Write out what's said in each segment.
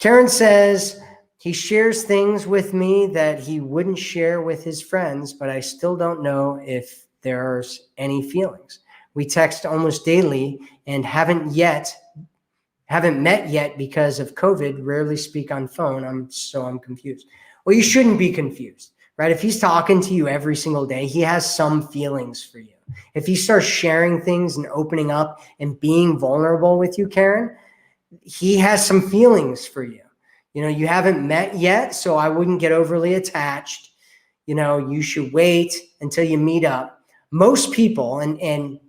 Karen says, he shares things with me that he wouldn't share with his friends, but I still don't know if there's any feelings. We text almost daily and haven't met yet because of COVID, rarely speak on phone. I'm confused. Well, you shouldn't be confused, right? If he's talking to you every single day, he has some feelings for you. If he starts sharing things and opening up and being vulnerable with you, Karen, he has some feelings for you. You haven't met yet, so I wouldn't get overly attached. You should wait until you meet up. Most people, and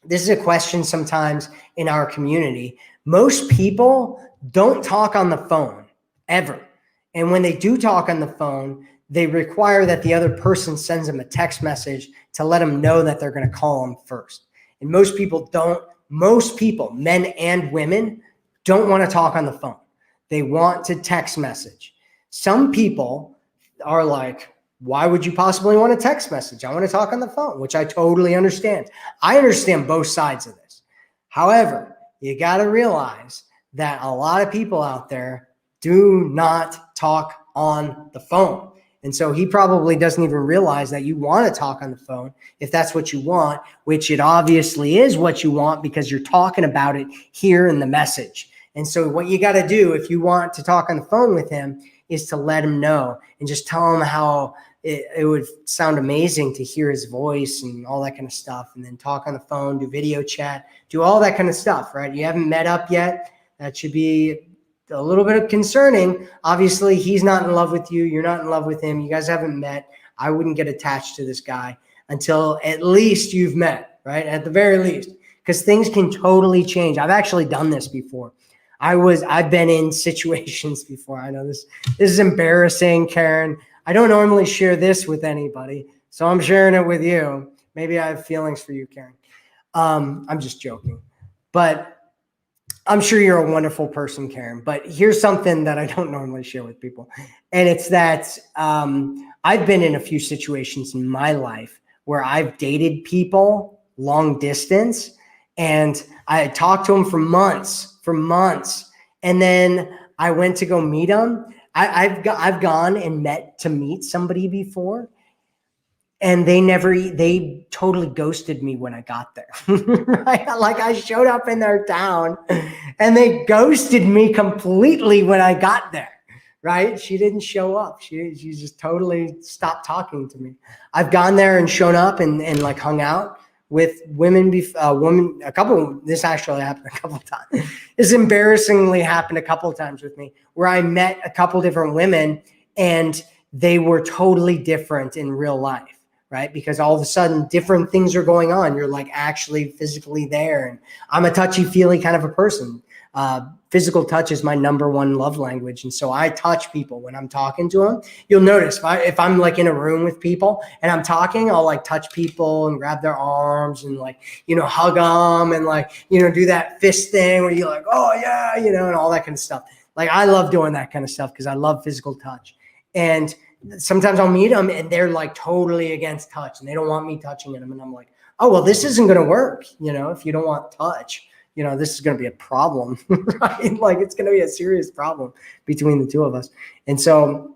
this is a question sometimes in our community, most people don't talk on the phone ever. And when they do talk on the phone, they require that the other person sends them a text message to let them know that they're going to call them first. And most people, men and women, don't want to talk on the phone. They want to text message. Some people are like, why would you possibly want a text message? I want to talk on the phone, which I totally understand. I understand both sides of this. However, you got to realize that a lot of people out there do not talk on the phone. And so he probably doesn't even realize that you want to talk on the phone if that's what you want, which it obviously is what you want because you're talking about it here in the message. And so what you got to do if you want to talk on the phone with him is to let him know and just tell him how it would sound amazing to hear his voice and all that kind of stuff. And then talk on the phone, do video chat, do all that kind of stuff, right? You haven't met up yet. That should be a little bit concerning. Obviously, he's not in love with you. You're not in love with him. You guys haven't met. I wouldn't get attached to this guy until at least you've met, right? At the very least, because things can totally change. I've actually done this before. I've been in situations before. I know this is embarrassing, Karen. I don't normally share this with anybody, so I'm sharing it with you. Maybe I have feelings for you, Karen. I'm just joking, but I'm sure you're a wonderful person, Karen. But here's something that I don't normally share with people, and it's that I've been in a few situations in my life where I've dated people long distance, and I talked to them for months, and then I went to go meet them. I've gone and meet somebody before, and they totally ghosted me when I got there. Right? Like I showed up in their town and they ghosted me completely when I got there. Right? She didn't show up. She just totally stopped talking to me. I've gone there and shown up and like hung out with women, this actually happened a couple of times. This embarrassingly happened a couple of times with me where I met a couple different women and they were totally different in real life, right? Because all of a sudden different things are going on. You're like actually physically there. And I'm a touchy-feely kind of a person. Physical touch is my number one love language. And so I touch people when I'm talking to them. You'll notice if I'm like in a room with people and I'm talking, I'll like touch people and grab their arms and like, hug them and like, do that fist thing where you're like, oh yeah, and all that kind of stuff. Like I love doing that kind of stuff because I love physical touch. And sometimes I'll meet them and they're like totally against touch and they don't want me touching them. And I'm like, oh, well, this isn't going to work. If you don't want touch, this is going to be a problem, right? Like it's going to be a serious problem between the two of us. And so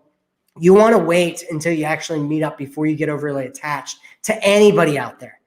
you want to wait until you actually meet up before you get overly attached to anybody out there.